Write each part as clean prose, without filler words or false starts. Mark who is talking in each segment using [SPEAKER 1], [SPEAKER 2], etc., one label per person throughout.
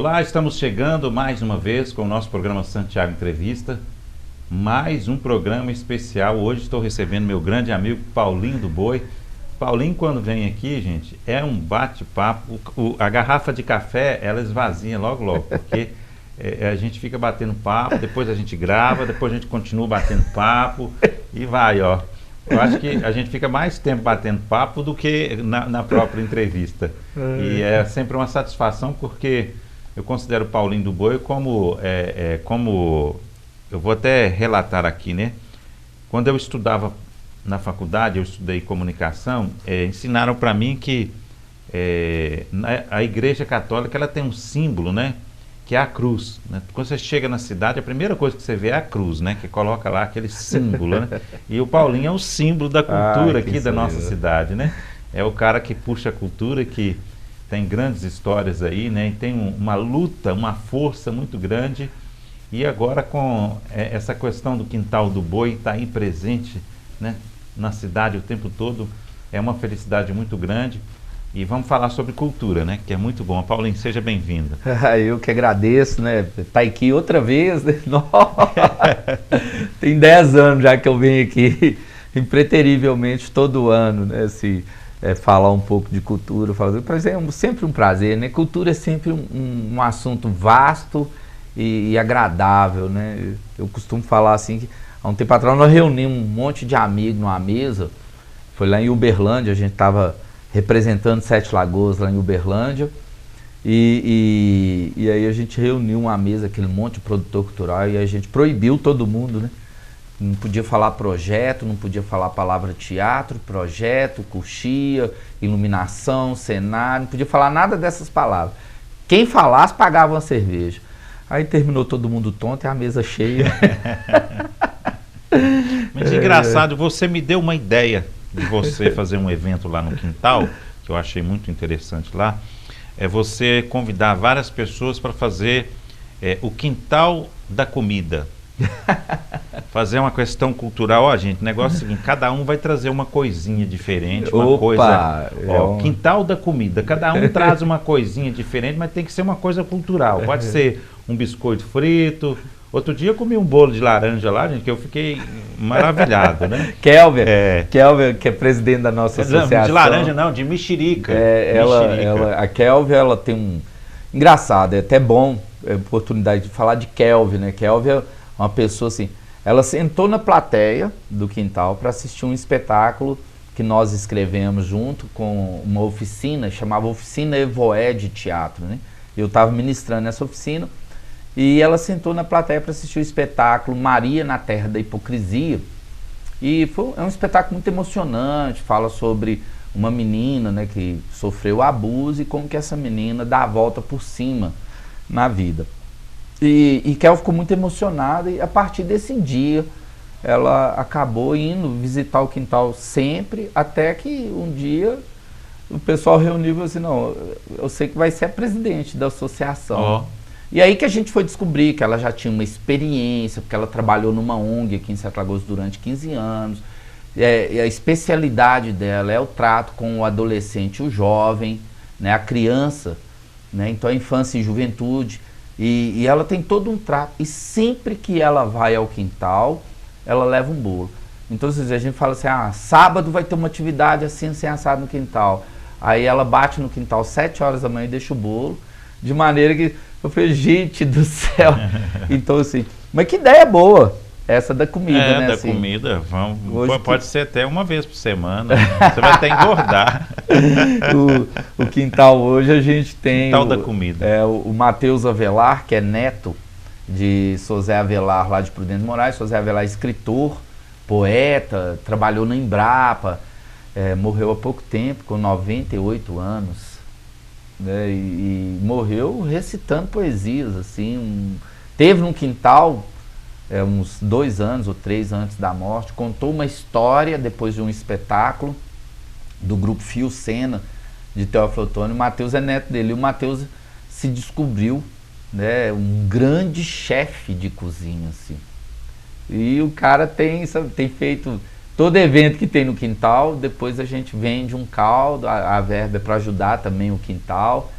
[SPEAKER 1] Olá, estamos chegando mais uma vez com o nosso programa Santiago Entrevista. Mais um programa especial. Hoje estou recebendo meu grande amigo Paulinho do Boi. Paulinho, quando vem aqui, gente, é um bate-papo. A garrafa de café, ela esvazia logo, porque a gente fica batendo papo, depois a gente grava, depois a gente continua batendo papo e vai, ó. Eu acho que a gente fica mais tempo batendo papo do que na própria entrevista. E é sempre uma satisfação, porque eu considero o Paulinho do Boi como eu vou até relatar aqui, né? Quando eu estudava na faculdade, eu estudei comunicação, ensinaram para mim que a Igreja Católica ela tem um símbolo, né? Que é a cruz, né? Quando você chega na cidade, a primeira coisa que você vê é a cruz, né? Que coloca lá aquele símbolo, né? E o Paulinho é o símbolo da cultura aqui da nossa cidade, né? É o cara que puxa a cultura, que tem grandes histórias aí, né? E tem uma luta, uma força muito grande. E agora com essa questão do Quintal do Boi, está aí presente, né? Na cidade o tempo todo, é uma felicidade muito grande. E vamos falar sobre cultura, né? Que é muito bom. Paulinho, seja bem-vinda.
[SPEAKER 2] Eu que agradeço, né? Tá aqui outra vez, né? Tem 10 anos já que eu venho aqui, impreterivelmente todo ano, né? Falar um pouco de cultura. Mas é sempre um prazer, né? Cultura é sempre um assunto vasto e agradável, né? Eu costumo falar assim, que há um tempo atrás nós reunimos um monte de amigos numa mesa, foi lá em Uberlândia, a gente estava representando Sete Lagoas lá em Uberlândia, e aí a gente reuniu uma mesa, aquele monte de produtor cultural, e a gente proibiu todo mundo, né? Não podia falar projeto, não podia falar a palavra teatro, projeto, coxia, iluminação, cenário, não podia falar nada dessas palavras. Quem falasse pagava uma cerveja. Aí terminou todo mundo tonto e a mesa cheia.
[SPEAKER 1] Mas engraçado, você me deu uma ideia de você fazer um evento lá no quintal, que eu achei muito interessante lá, é você convidar várias pessoas para fazer o quintal da comida. Fazer uma questão cultural. Ó, gente, o negócio é o seguinte, cada um vai trazer uma coisinha diferente, quintal da comida, cada um traz uma coisinha diferente, mas tem que ser uma coisa cultural. Pode ser um biscoito frito. Outro dia eu comi um bolo de laranja lá, gente, que eu fiquei maravilhado, né?
[SPEAKER 2] Kelvin, que é presidente da nossa associação.
[SPEAKER 1] De laranja não, de mexerica.
[SPEAKER 2] A Kelvin, ela tem um... Engraçado, é até bom a oportunidade de falar de Kelvin, né? Kelvin é uma pessoa assim, ela sentou na plateia do quintal para assistir um espetáculo que nós escrevemos junto com uma oficina, chamava Oficina Evoé de Teatro, né? Eu estava ministrando nessa oficina, e ela sentou na plateia para assistir o espetáculo Maria na Terra da Hipocrisia. E é um espetáculo muito emocionante, fala sobre uma menina, né, que sofreu abuso e como que essa menina dá a volta por cima na vida. E Kel ficou muito emocionada, e a partir desse dia ela acabou indo visitar o quintal sempre, até que um dia o pessoal reuniu e falou assim, não, eu sei que vai ser a presidente da associação. E aí que a gente foi descobrir que ela já tinha uma experiência, porque ela trabalhou numa ONG aqui em Sete Lagoas durante 15 anos. E a especialidade dela é o trato com o adolescente e o jovem, né, a criança, né, então a infância e juventude. E ela tem todo um trato. E sempre que ela vai ao quintal, ela leva um bolo. Então a gente fala assim, sábado vai ter uma atividade assim assado no quintal. Aí ela bate no quintal 7 horas da manhã e deixa o bolo, de maneira que eu falei, gente do céu. Então assim, mas que ideia boa essa da comida, né?
[SPEAKER 1] Da
[SPEAKER 2] assim,
[SPEAKER 1] comida, pode ser até uma vez por semana, você vai até engordar.
[SPEAKER 2] O quintal hoje a gente tem
[SPEAKER 1] quintal da comida.
[SPEAKER 2] O Matheus Avelar, que é neto de José Avelar lá de Prudente Moraes. José Avelar é escritor, poeta, trabalhou na Embrapa, morreu há pouco tempo, com 98 anos. Né, e morreu recitando poesias, assim, teve num quintal uns 2 anos ou 3 antes da morte, contou uma história depois de um espetáculo do grupo Fio Sena de Teófilo Otoni. O Matheus é neto dele, e o Matheus se descobriu, né, um grande chefe de cozinha, assim, e o cara tem feito todo evento que tem no quintal. Depois a gente vende um caldo, a verba é para ajudar também o quintal,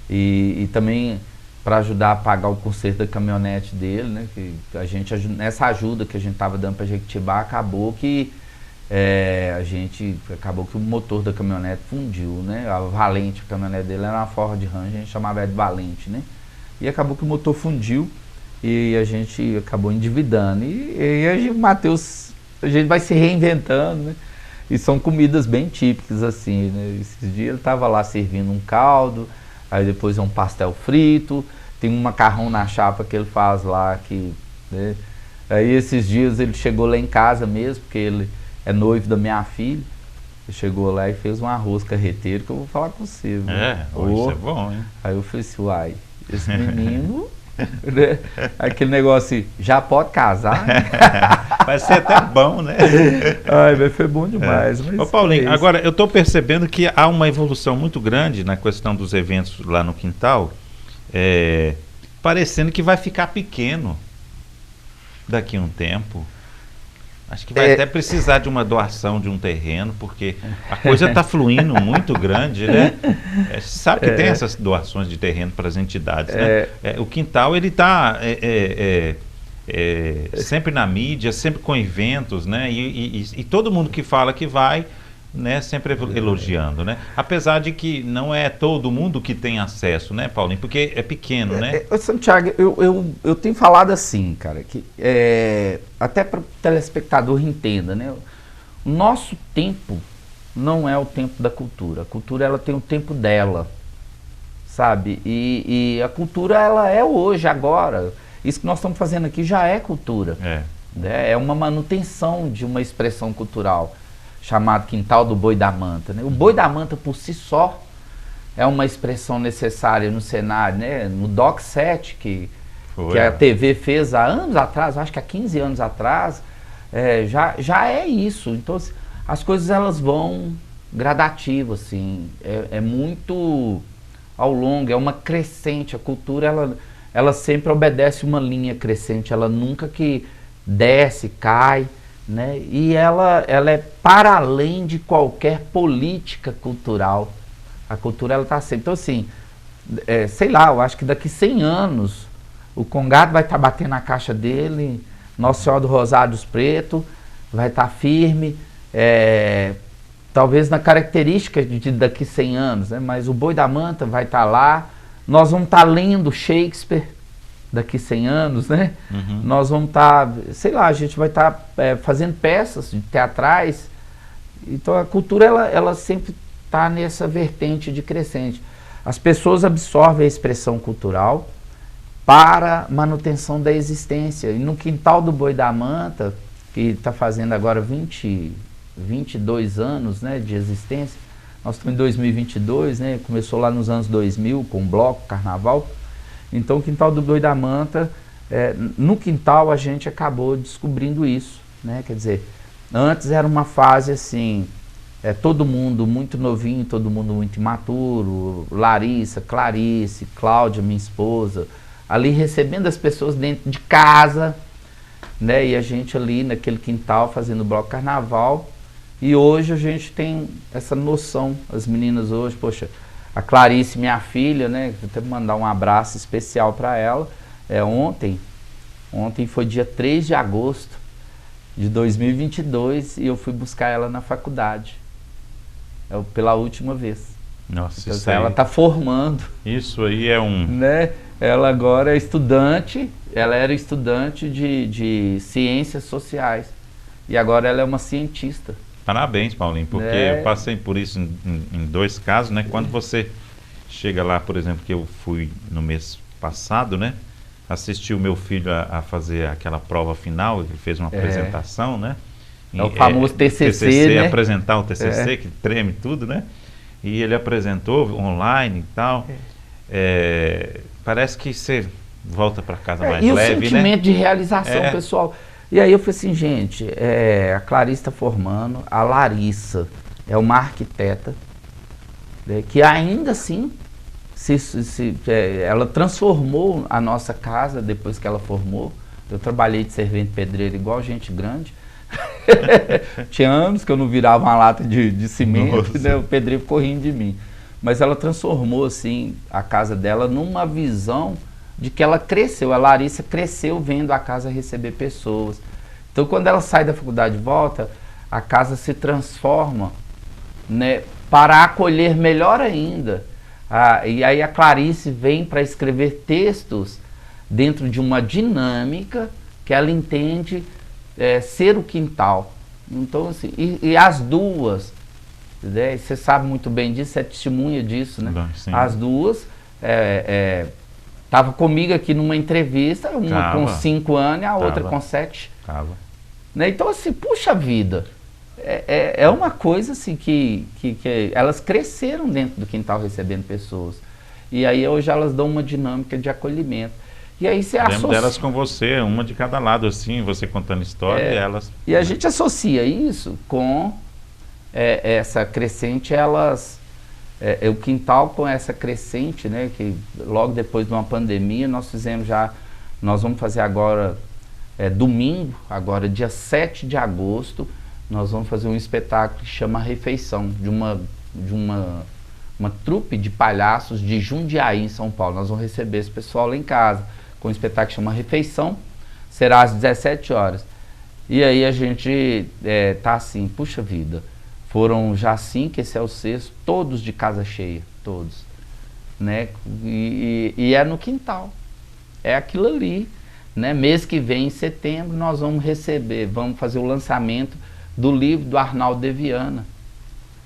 [SPEAKER 2] e também para ajudar a pagar o conserto da caminhonete dele, né? Que a gente, nessa ajuda que a gente estava dando para Jequitibá, acabou que o motor da caminhonete fundiu, né? A Valente, a caminhonete dele era uma Ford Ranger, a gente chamava ela de Valente, né? E acabou que o motor fundiu e a gente acabou endividando. E o Matheus, a gente vai se reinventando, né? E são comidas bem típicas, assim, né? Esses dias ele estava lá servindo um caldo, aí depois um pastel frito, tem um macarrão na chapa que ele faz lá, né? Aí esses dias ele chegou lá em casa mesmo, porque ele é noivo da minha filha, ele chegou lá e fez um arroz carreteiro que eu vou falar com você. Viu?
[SPEAKER 1] Isso é bom, hein?
[SPEAKER 2] Aí eu falei assim, uai, esse menino, né? Aquele negócio assim, já pode casar? Né?
[SPEAKER 1] Vai ser até bom, né?
[SPEAKER 2] Ai, foi bom demais. Mas
[SPEAKER 1] Ô Paulinho, agora eu estou percebendo que há uma evolução muito grande na questão dos eventos lá no quintal, parecendo que vai ficar pequeno daqui a um tempo. Acho que vai até precisar de uma doação de um terreno, porque a coisa está fluindo muito grande, né? Sabe que tem essas doações de terreno para as entidades, né? O quintal, ele está sempre na mídia, sempre com eventos, né? E todo mundo que fala que vai, né, sempre elogiando, né? Apesar de que não é todo mundo que tem acesso, né, Paulinho? Porque é pequeno, né?
[SPEAKER 2] Santiago, eu tenho falado assim, cara, que até para o telespectador entenda, né? O nosso tempo não é o tempo da cultura. A cultura, ela tem o tempo dela, sabe? E a cultura, ela é hoje, agora. Isso que nós estamos fazendo aqui já é cultura. É uma manutenção de uma expressão cultural, chamado Quintal do Boi da Manta, né? O Boi da Manta por si só é uma expressão necessária no cenário, né? No Doc 7, que a TV fez há anos atrás, acho que há 15 anos atrás, já é isso. Então, as coisas, elas vão gradativas, assim, é muito ao longo, é uma crescente. A cultura, ela sempre obedece uma linha crescente, ela nunca que desce, cai, né? E ela é para além de qualquer política cultural. A cultura, ela está sempre. Então, assim, sei lá, eu acho que daqui 100 anos o Congado vai estar batendo na caixa dele, Nossa Senhora do Rosário dos Pretos vai estar firme, talvez na característica de daqui 100 anos, né? Mas o Boi da Manta vai estar lá, nós vamos estar lendo Shakespeare daqui 100 anos, né? Uhum. Nós vamos estar, sei lá, a gente vai estar fazendo peças teatrais. Então a cultura, ela sempre está nessa vertente de crescente. As pessoas absorvem a expressão cultural para manutenção da existência. E no Quintal do Boi da Manta, que está fazendo agora 22 anos, né, de existência, nós estamos em 2022, né, começou lá nos anos 2000 com o bloco, carnaval. Então o Quintal do Boi da Manta, no quintal a gente acabou descobrindo isso, né? Quer dizer, antes era uma fase assim, todo mundo muito novinho, todo mundo muito imaturo, Larissa, Clarice, Cláudia, minha esposa, ali recebendo as pessoas dentro de casa, né? E a gente ali naquele quintal fazendo o bloco carnaval. E hoje a gente tem essa noção, as meninas hoje, poxa, a Clarice, minha filha, né? Vou até mandar um abraço especial para ela. Ontem foi dia 3 de agosto de 2022 e eu fui buscar ela na faculdade. Pela última vez.
[SPEAKER 1] Nossa,
[SPEAKER 2] então,
[SPEAKER 1] isso
[SPEAKER 2] ela está formando.
[SPEAKER 1] Isso aí é um...
[SPEAKER 2] Né? Ela agora é estudante, ela era estudante de ciências sociais. E agora ela é uma cientista.
[SPEAKER 1] Parabéns, Paulinho, porque eu passei por isso em 2 casos, né? Quando você chega lá, por exemplo, que eu fui no mês passado, né? Assisti o meu filho a fazer aquela prova final, ele fez uma apresentação, né?
[SPEAKER 2] É o famoso TCC, né?
[SPEAKER 1] Apresentar o TCC, que treme tudo, né? E ele apresentou online e tal. Parece que você volta para casa mais leve, né?
[SPEAKER 2] E o sentimento de realização, pessoal. E aí eu falei assim, gente, a Clarice está formando, a Larissa é uma arquiteta, né, que ainda assim, ela transformou a nossa casa depois que ela formou. Eu trabalhei de servente pedreiro igual gente grande. Tinha anos que eu não virava uma lata de cimento, né, o pedreiro ficou rindo de mim. Mas ela transformou assim, a casa dela numa visão de que ela cresceu, a Larissa cresceu vendo a casa receber pessoas. Então, quando ela sai da faculdade e volta, a casa se transforma, né, para acolher melhor ainda. E aí a Clarice vem para escrever textos dentro de uma dinâmica que ela entende ser o quintal. Então, assim, e as duas, né, você sabe muito bem disso, você é testemunha disso, né?
[SPEAKER 1] Sim.
[SPEAKER 2] As duas estavam comigo aqui numa entrevista, uma com 5 anos e a outra com 7. Né? Então, assim, puxa vida, é uma coisa assim que elas cresceram dentro do quintal recebendo pessoas. E aí hoje elas dão uma dinâmica de acolhimento. E aí você associa...
[SPEAKER 1] Lembro delas com você, uma de cada lado, assim, você contando história e elas...
[SPEAKER 2] E a gente associa isso com essa crescente, o quintal com essa crescente, né? Que logo depois de uma pandemia nós vamos fazer agora, domingo, agora dia 7 de agosto, nós vamos fazer um espetáculo que chama Refeição, de uma trupe de palhaços de Jundiaí, em São Paulo. Nós vamos receber esse pessoal lá em casa, com um espetáculo que chama Refeição, será às 17 horas. E aí a gente tá assim, puxa vida, foram já 5, esse é o 6º, todos de casa cheia, todos. Né? E é no quintal, é aquilo ali. Né? Mês que vem, em setembro, nós vamos fazer o lançamento do livro do Arnaldo de Viana.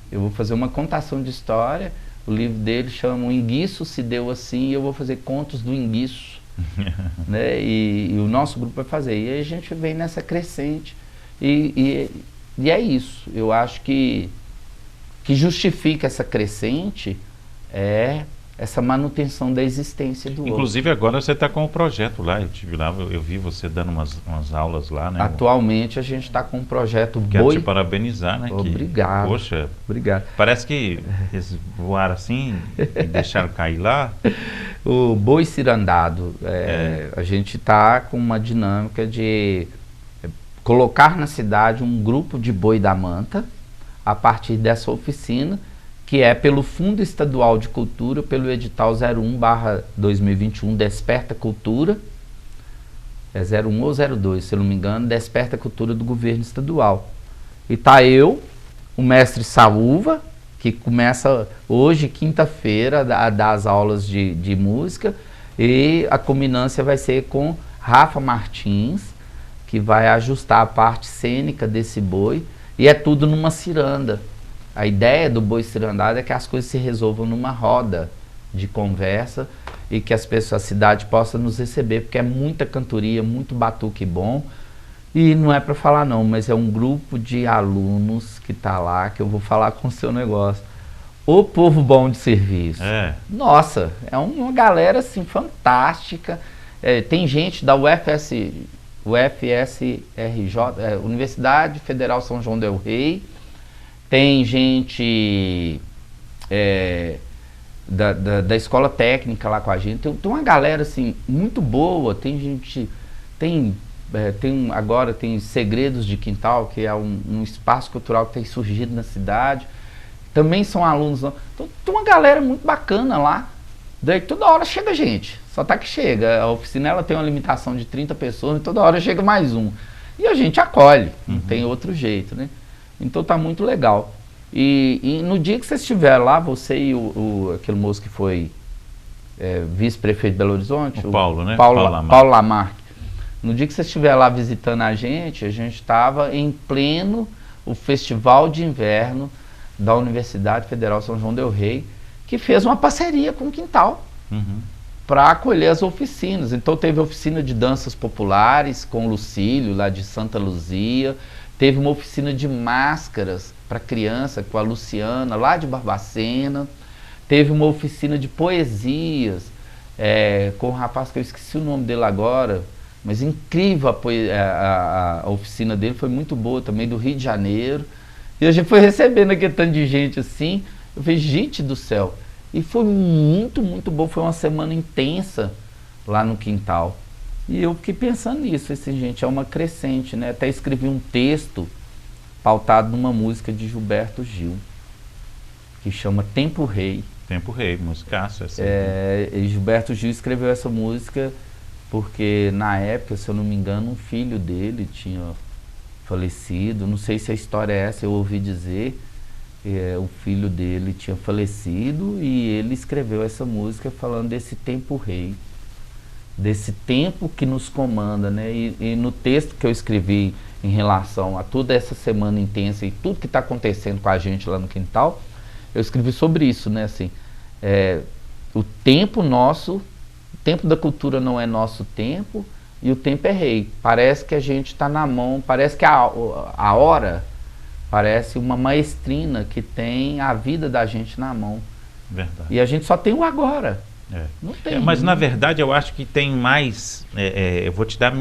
[SPEAKER 2] Eu vou fazer uma contação de história, o livro dele chama O Enguiço Se Deu Assim, e eu vou fazer contos do enguiço. Né? E o nosso grupo vai fazer. E aí a gente vem nessa crescente. E é isso. Eu acho que justifica essa crescente essa manutenção da existência do outro.
[SPEAKER 1] Inclusive agora você está com um projeto lá, eu estive lá, eu vi você dando umas aulas lá, né?
[SPEAKER 2] Atualmente a gente está com um projeto
[SPEAKER 1] Quero te parabenizar, né?
[SPEAKER 2] Obrigado.
[SPEAKER 1] Poxa,
[SPEAKER 2] obrigado.
[SPEAKER 1] Parece que eles voaram assim e deixaram cair lá.
[SPEAKER 2] O Boi Cirandado, a gente está com uma dinâmica de colocar na cidade um grupo de boi da manta, a partir dessa oficina, que é pelo Fundo Estadual de Cultura, pelo edital 01/2021, Desperta Cultura, 01 ou 02, se eu não me engano, Desperta Cultura do governo estadual. E tá eu, o mestre Saúva, que começa hoje, quinta-feira, a dar as aulas de música, e a culminância vai ser com Rafa Martins, que vai ajustar a parte cênica desse boi, e é tudo numa ciranda. A ideia do Boi Cirandado é que as coisas se resolvam numa roda de conversa e que as pessoas, a cidade possa nos receber, porque é muita cantoria, muito batuque bom. E não é para falar não, mas é um grupo de alunos que está lá, que eu vou falar com o seu negócio. O povo bom de serviço. Nossa, é uma galera assim fantástica. Tem gente da UFSRJ, Universidade Federal São João del Rei. Tem gente da escola técnica lá com a gente. Tem uma galera assim muito boa. Tem gente, agora tem Segredos de Quintal, que é um espaço cultural que tem surgido na cidade. Também são alunos. Então, tem uma galera muito bacana lá. Daí toda hora chega gente. Só tá que chega. A oficina ela tem uma limitação de 30 pessoas e toda hora chega mais um. E a gente acolhe. Não tem outro jeito, né? Então tá muito legal. E no dia que você estiver lá, você e aquele moço que foi vice-prefeito de Belo Horizonte,
[SPEAKER 1] o Paulo, né?
[SPEAKER 2] Paulo Lamarque. No dia que você estiver lá visitando a gente estava em pleno o Festival de Inverno da Universidade Federal São João del Rei, que fez uma parceria com o Quintal para acolher as oficinas. Então teve oficina de danças populares com o Lucílio, lá de Santa Luzia. Teve uma oficina de máscaras para criança com a Luciana, lá de Barbacena. Teve uma oficina de poesias com um rapaz que eu esqueci o nome dele agora, mas incrível a oficina dele, foi muito boa também, do Rio de Janeiro. E a gente foi recebendo aquele tanto de gente assim, eu falei, gente do céu. E foi muito, muito bom, foi uma semana intensa lá no Quintal. E eu fiquei pensando nisso, assim, gente, é uma crescente, né? Até escrevi um texto pautado numa música de Gilberto Gil, que chama Tempo Rei.
[SPEAKER 1] Tempo Rei, musicaço.
[SPEAKER 2] E Gilberto Gil escreveu essa música porque na época, se eu não me engano, um filho dele tinha falecido. Não sei se a história é essa, eu ouvi dizer. O filho dele tinha falecido e ele escreveu essa música falando desse tempo rei, desse tempo que nos comanda, né? E no texto que eu escrevi em relação a toda essa semana intensa e tudo que está acontecendo com a gente lá no quintal, eu escrevi sobre isso, né? Assim, o tempo nosso, o tempo da cultura não é nosso tempo e o tempo é rei. Parece que a gente está na mão, parece que a hora parece uma maestrina que tem a vida da gente na mão.
[SPEAKER 1] Verdade.
[SPEAKER 2] E a gente só tem o agora. Não tem.
[SPEAKER 1] Mas na verdade eu acho que tem mais. Eu vou te dar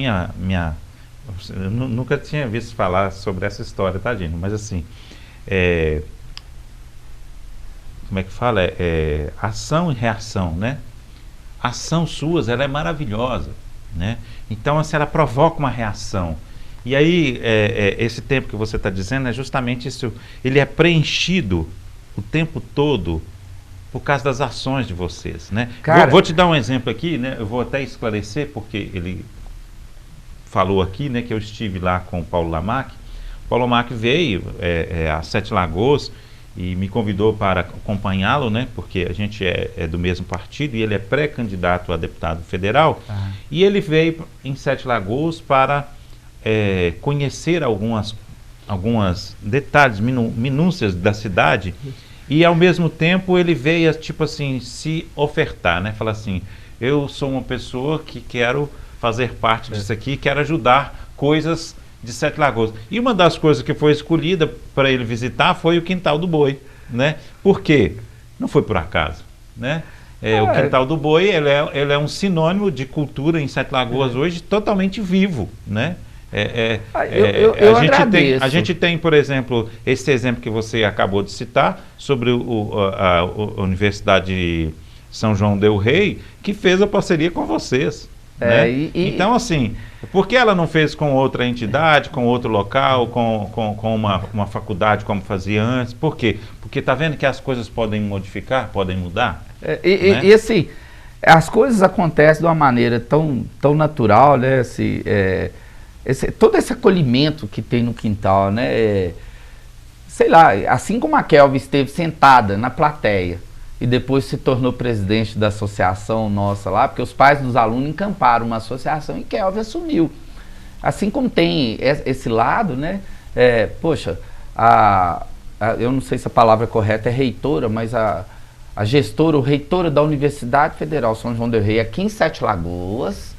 [SPEAKER 1] eu nunca tinha visto falar sobre essa história, tá, Dino? Mas assim, como é que fala? Ação e reação, né? A ação suas, ela é maravilhosa, né? Então, assim, ela provoca uma reação. E aí, esse tempo que você está dizendo é justamente isso. Ele é preenchido o tempo todo por causa das ações de vocês, né?
[SPEAKER 2] Cara,
[SPEAKER 1] vou te dar um exemplo aqui, né? Eu vou até esclarecer, porque ele falou aqui, né, que eu estive lá com o Paulo Lamac. O Paulo Lamac veio a Sete Lagoas e me convidou para acompanhá-lo, né? Porque a gente é do mesmo partido e ele é pré-candidato a deputado federal. E ele veio em Sete Lagoas para conhecer algumas detalhes, minúcias da cidade, e ao mesmo tempo ele veio, tipo assim, se ofertar, né? Falar assim, eu sou uma pessoa que quero fazer parte disso aqui, quero ajudar coisas de Sete Lagoas. E uma das coisas que foi escolhida para ele visitar foi o Quintal do Boi, né? Por quê? Não foi por acaso, né? O Quintal do Boi, ele é um sinônimo de cultura em Sete Lagoas hoje, totalmente vivo, né?
[SPEAKER 2] Eu agradeço.
[SPEAKER 1] A gente tem, por exemplo, esse exemplo que você acabou de citar sobre a Universidade de São João del Rei, que fez a parceria com vocês. Né? Então, assim, por que ela não fez com outra entidade, com outro local, com uma faculdade como fazia antes? Por quê? Porque está vendo que as coisas podem modificar, podem mudar? Né?
[SPEAKER 2] E assim, as coisas acontecem de uma maneira tão natural, né? Assim, todo esse acolhimento que tem no quintal, né? Sei lá, assim como a Kelvin esteve sentada na plateia e depois se tornou presidente da associação nossa lá, porque os pais dos alunos encamparam uma associação e Kelvin assumiu. Assim como tem esse lado, né? Poxa, eu não sei se a palavra correta é reitora, mas a gestora, ou reitora da Universidade Federal São João del Rei, aqui em Sete Lagoas,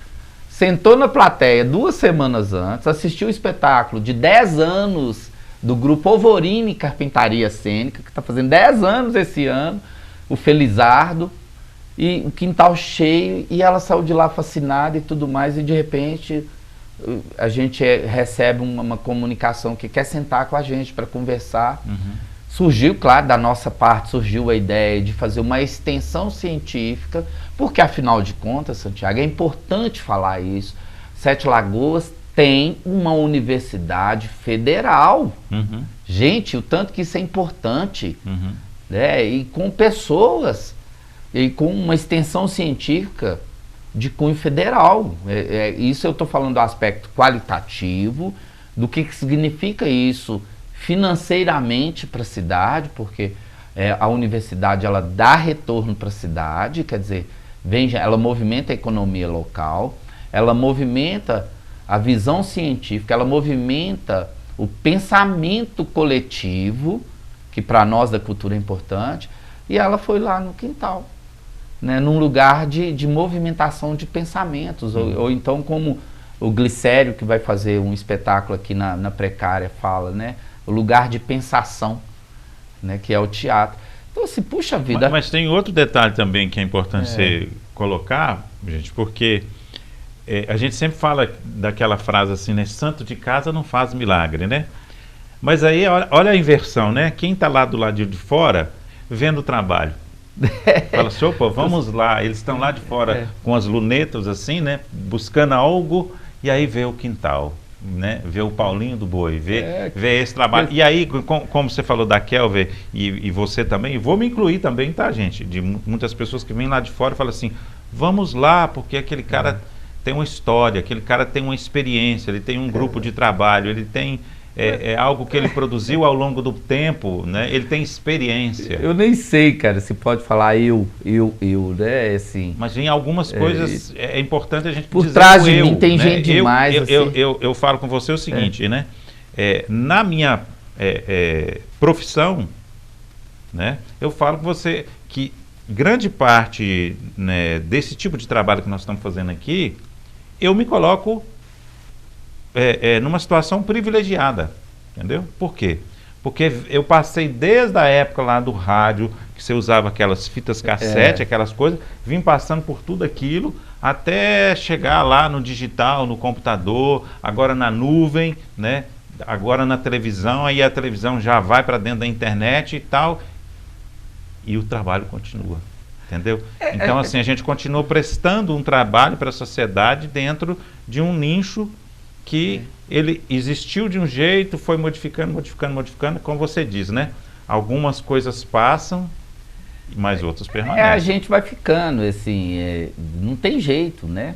[SPEAKER 2] sentou na plateia 2 semanas antes, assistiu o espetáculo de 10 anos do grupo Alvorine Carpintaria Cênica, que está fazendo 10 anos esse ano, o Felizardo, e o quintal cheio, e ela saiu de lá fascinada e tudo mais, e de repente a gente recebe uma comunicação que quer sentar com a gente para conversar. Surgiu, claro, da nossa parte, surgiu a ideia de fazer uma extensão científica, porque afinal de contas, Santiago, é importante falar isso, Sete Lagoas tem uma universidade federal. Gente, o tanto que isso é importante, né? E com pessoas, e com uma extensão científica de cunho federal. Isso eu estou falando do aspecto qualitativo, do que significa isso financeiramente para a cidade, porque a universidade ela dá retorno para a cidade, quer dizer, ela movimenta a economia local, ela movimenta a visão científica, ela movimenta o pensamento coletivo, que para nós da cultura é importante, e ela foi lá no quintal, né, num lugar de movimentação de pensamentos, ou então como o Glicério, que vai fazer um espetáculo aqui na Precária, fala, né? O lugar de pensação, né, que é o teatro. Então, assim, puxa vida...
[SPEAKER 1] Mas tem outro detalhe também que é importante você colocar, gente, porque a gente sempre fala daquela frase assim, né? Santo de casa não faz milagre, né? Mas aí, olha a inversão, né? Quem está lá do lado de fora, vendo o trabalho, fala assim, opa, vamos lá. Eles estão lá de fora com as lunetas assim, né? Buscando algo, e aí vê o quintal, né, ver o Paulinho do Boi, ver esse trabalho. E aí, como você falou da Kelvin e você também, vou me incluir também, tá, gente? De muitas pessoas que vêm lá de fora e falam assim, vamos lá, porque aquele cara tem uma história, aquele cara tem uma experiência, ele tem um grupo de trabalho, ele tem algo que ele produziu ao longo do tempo, né? Ele tem experiência.
[SPEAKER 2] Eu nem sei, cara, se pode falar eu, né? Assim,
[SPEAKER 1] mas em algumas coisas é importante a gente
[SPEAKER 2] por
[SPEAKER 1] dizer
[SPEAKER 2] trás de
[SPEAKER 1] eu,
[SPEAKER 2] mim tem
[SPEAKER 1] né?
[SPEAKER 2] gente demais.
[SPEAKER 1] Eu falo com você o seguinte, né? Na minha profissão, né? Eu falo com você que grande parte, né, desse tipo de trabalho que nós estamos fazendo aqui, eu me coloco numa situação privilegiada, entendeu? Por quê? Porque eu passei desde a época lá do rádio, que você usava aquelas fitas cassete, aquelas coisas, vim passando por tudo aquilo, até chegar lá no digital, no computador, agora na nuvem, né? Agora na televisão, aí a televisão já vai para dentro da internet e tal, e o trabalho continua, entendeu? Então, assim, a gente continua prestando um trabalho para a sociedade dentro de um nicho que ele existiu de um jeito, foi modificando, como você diz, né? Algumas coisas passam, mas outras permanecem.
[SPEAKER 2] A gente vai ficando, assim, não tem jeito, né?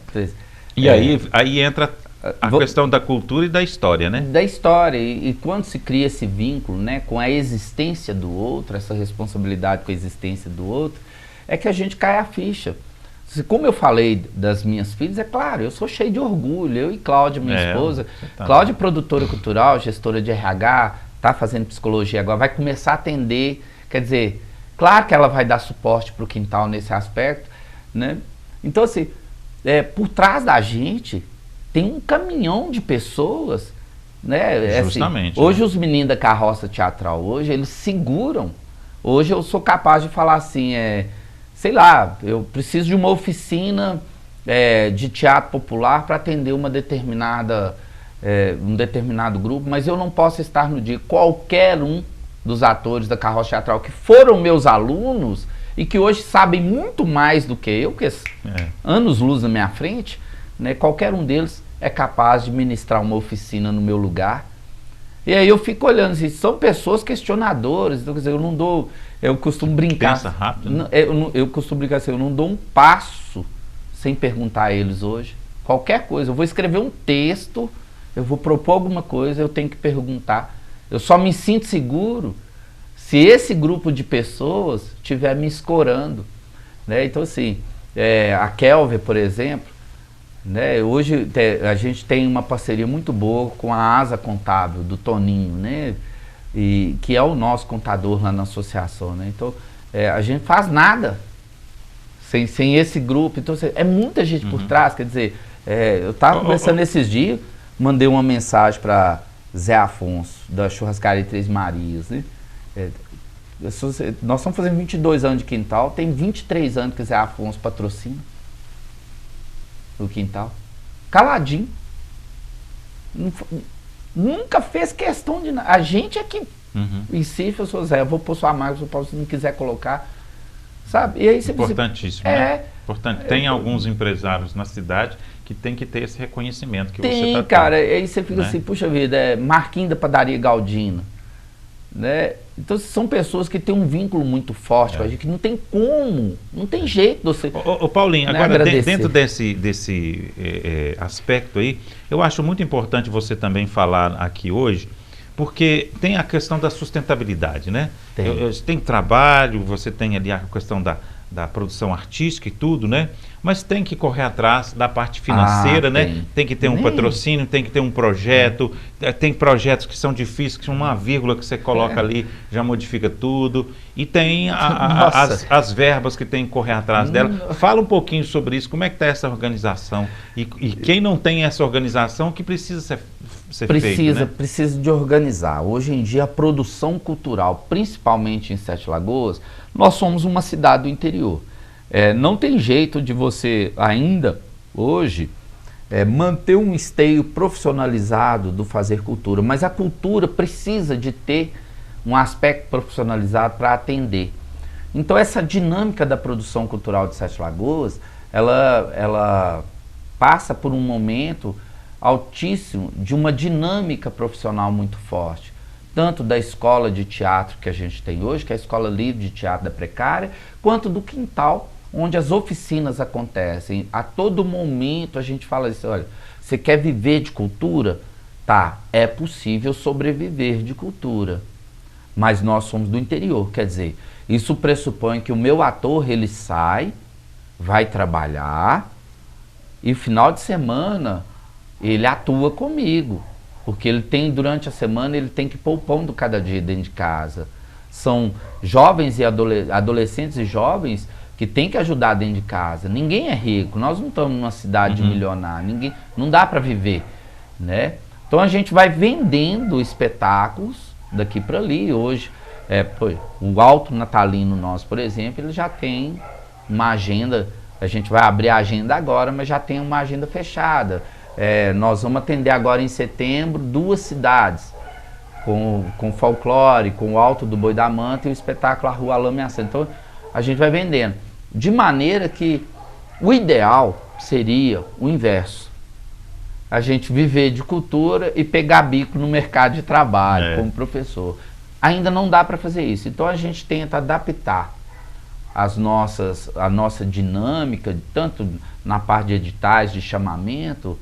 [SPEAKER 1] E aí entra a questão da cultura e da história, né?
[SPEAKER 2] Da história, e quando se cria esse vínculo, né, com a existência do outro, essa responsabilidade com a existência do outro, é que a gente cai a ficha. Como eu falei das minhas filhas, é claro, eu sou cheio de orgulho, eu e Cláudia, minha esposa. Cláudia é produtora cultural, gestora de RH, está fazendo psicologia agora, vai começar a atender, quer dizer, claro que ela vai dar suporte para o Quintal nesse aspecto, né? Então, assim, por trás da gente tem um caminhão de pessoas, né?
[SPEAKER 1] Justamente.
[SPEAKER 2] Assim, hoje os meninos da carroça teatral, hoje eles seguram. Hoje eu sou capaz de falar assim, sei lá, eu preciso de uma oficina de teatro popular para atender uma determinada, um determinado grupo, mas eu não posso estar no dia. Qualquer um dos atores da carroça teatral que foram meus alunos e que hoje sabem muito mais do que eu, porque anos-luz na minha frente, né, qualquer um deles é capaz de ministrar uma oficina no meu lugar. E aí eu fico olhando, assim, são pessoas questionadoras, então, quer dizer, eu costumo brincar.
[SPEAKER 1] Pensa rápido, né?
[SPEAKER 2] Eu costumo brincar assim, eu não dou um passo sem perguntar a eles hoje. Qualquer coisa, eu vou escrever um texto, eu vou propor alguma coisa, eu tenho que perguntar. Eu só me sinto seguro se esse grupo de pessoas estiver me escorando, né? Então, assim, a Kelvin, por exemplo, né? Hoje a gente tem uma parceria muito boa com a Asa Contábil, do Toninho, né? E que é o nosso contador lá na associação, né? Então, a gente faz nada sem esse grupo. Então, é muita gente por trás, quer dizer, eu estava conversando esses dias, mandei uma mensagem para Zé Afonso, da Churrascaria Três Marias, né? Nós estamos fazendo 22 anos de Quintal, tem 23 anos que Zé Afonso patrocina o Quintal, caladinho, nunca fez questão de nada. A gente é que insiste, eu sou Zé, eu vou pôr sua marca, se não quiser colocar, sabe? E aí você
[SPEAKER 1] importantíssimo, né? Importante. Tem alguns empresários na cidade que tem que ter esse reconhecimento que você tá
[SPEAKER 2] cara, aí você fica assim, puxa vida, Marquinhos da Padaria Galdino, né? Então são pessoas que têm um vínculo muito forte com a gente, que não tem como, não tem jeito de você...
[SPEAKER 1] Paulinho, agora dentro desse aspecto aí, eu acho muito importante você também falar aqui hoje, porque tem a questão da sustentabilidade, né? Tem trabalho, você tem ali a questão da produção artística e tudo, né? Mas tem que correr atrás da parte financeira, né? Tem que ter um patrocínio, tem que ter um projeto, tem projetos que são difíceis, que uma vírgula que você coloca ali já modifica tudo, e tem as verbas que tem que correr atrás dela. Fala um pouquinho sobre isso, como é que está essa organização, e quem não tem essa organização, que precisa ser feito, né?
[SPEAKER 2] Precisa de organizar. Hoje em dia a produção cultural, principalmente em Sete Lagoas, nós somos uma cidade do interior. Não tem jeito de você ainda, hoje, manter um esteio profissionalizado do fazer cultura, mas a cultura precisa de ter um aspecto profissionalizado para atender. Então essa dinâmica da produção cultural de Sete Lagoas, ela passa por um momento altíssimo de uma dinâmica profissional muito forte, tanto da escola de teatro que a gente tem hoje, que é a Escola Livre de Teatro da Precária, quanto do quintal, onde as oficinas acontecem. A todo momento a gente fala assim, olha, você quer viver de cultura? Tá, é possível sobreviver de cultura, mas nós somos do interior, quer dizer, isso pressupõe que o meu ator, ele sai, vai trabalhar, e final de semana ele atua comigo, porque ele tem, durante a semana, ele tem que pôr o pão do cada dia dentro de casa. São jovens e adolescentes e jovens que tem que ajudar dentro de casa. Ninguém é rico, nós não estamos numa cidade milionária, ninguém, não dá para viver, né? Então a gente vai vendendo espetáculos daqui para ali. Hoje, o Alto Natalino nosso, por exemplo, ele já tem uma agenda, a gente vai abrir a agenda agora, mas já tem uma agenda fechada. Nós vamos atender agora em setembro 2 cidades, com folclore, com o Alto do Boi da Manta e o espetáculo A Rua Alame Assando. Então a gente vai vendendo, de maneira que o ideal seria o inverso. A gente viver de cultura e pegar bico no mercado de trabalho como professor. Ainda não dá para fazer isso. Então a gente tenta adaptar a nossa dinâmica, tanto na parte de editais, de chamamento,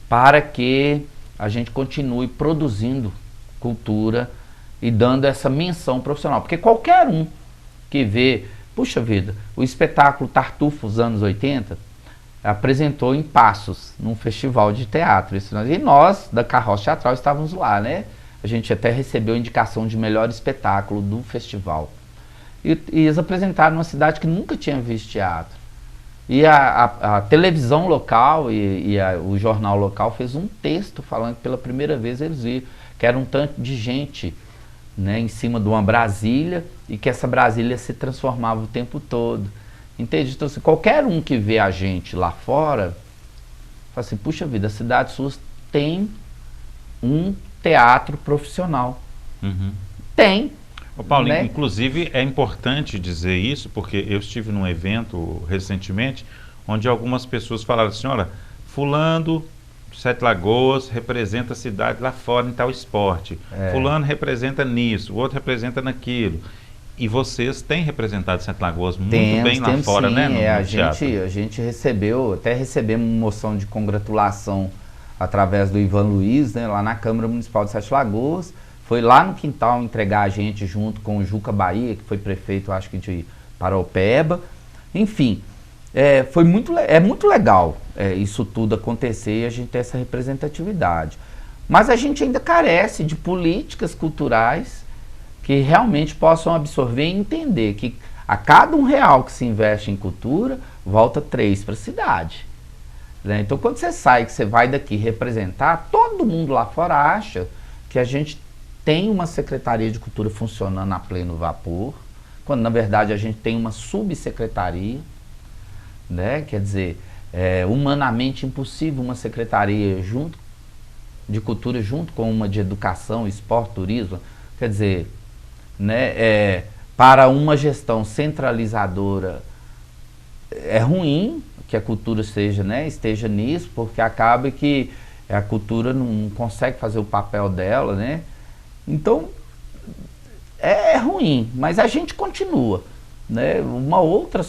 [SPEAKER 2] para que a gente continue produzindo cultura e dando essa menção profissional. Porque qualquer um que vê, puxa vida, o espetáculo Tartufo dos anos 80, apresentou em Passos, num festival de teatro. E nós, da Carroça Teatral, estávamos lá, né? A gente até recebeu indicação de melhor espetáculo do festival. E eles apresentaram numa cidade que nunca tinha visto teatro. E a televisão local e o jornal local fez um texto falando que pela primeira vez eles viram que era um tanto de gente, né, em cima de uma Brasília, e que essa Brasília se transformava o tempo todo. Entende? Então, assim, qualquer um que vê a gente lá fora, fala assim, puxa vida, a cidade sua tem um teatro profissional. Tem.
[SPEAKER 1] Ô Paulinho,
[SPEAKER 2] né?
[SPEAKER 1] Inclusive é importante dizer isso, porque eu estive num evento recentemente, onde algumas pessoas falaram assim, olha, fulano, Sete Lagoas, representa a cidade lá fora em tal esporte. Fulano representa nisso, o outro representa naquilo. E vocês têm representado Sete Lagoas muito bem lá fora,
[SPEAKER 2] sim,
[SPEAKER 1] né?
[SPEAKER 2] A gente recebeu, até recebemos uma moção de congratulação através do Ivan Luiz, né, lá na Câmara Municipal de Sete Lagoas. Foi lá no quintal entregar a gente junto com o Juca Bahia, que foi prefeito, acho que de Paraupeba. Enfim, é muito legal isso tudo acontecer e a gente ter essa representatividade. Mas a gente ainda carece de políticas culturais que realmente possam absorver e entender que a cada R$1 que se investe em cultura, volta 3 para a cidade. Né? Então, quando você sai, que você vai daqui representar, todo mundo lá fora acha que a gente tem uma Secretaria de Cultura funcionando a pleno vapor, quando na verdade a gente tem uma subsecretaria, né? Quer dizer, é humanamente impossível uma secretaria de cultura junto com uma de educação, esporte, turismo, quer dizer, né, para uma gestão centralizadora é ruim que a cultura esteja nisso, porque acaba que a cultura não consegue fazer o papel dela, né? Então é ruim, mas a gente continua, né? Uma outra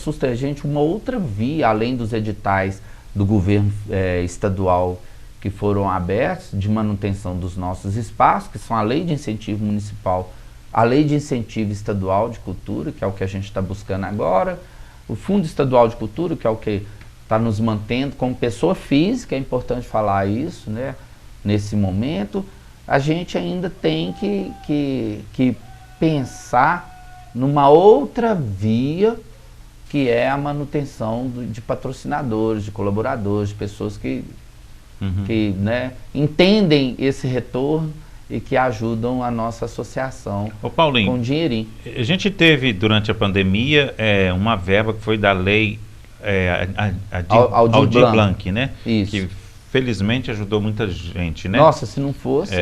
[SPEAKER 2] via, além dos editais do governo estadual que foram abertos de manutenção dos nossos espaços, que são a Lei de Incentivo Municipal, a Lei de Incentivo Estadual de Cultura, que é o que a gente está buscando agora, o Fundo Estadual de Cultura, que é o que está nos mantendo como pessoa física, é importante falar isso, né? Nesse momento, a gente ainda tem que pensar numa outra via, que é a manutenção de patrocinadores, de colaboradores, de pessoas que né, entendem esse retorno e que ajudam a nossa associação.
[SPEAKER 1] Ô Paulinho,
[SPEAKER 2] com dinheirinho.
[SPEAKER 1] A gente teve durante a pandemia uma verba que foi da lei Aldir Blanc, né?
[SPEAKER 2] Isso.
[SPEAKER 1] Que felizmente ajudou muita gente, né?
[SPEAKER 2] Nossa, se não fosse...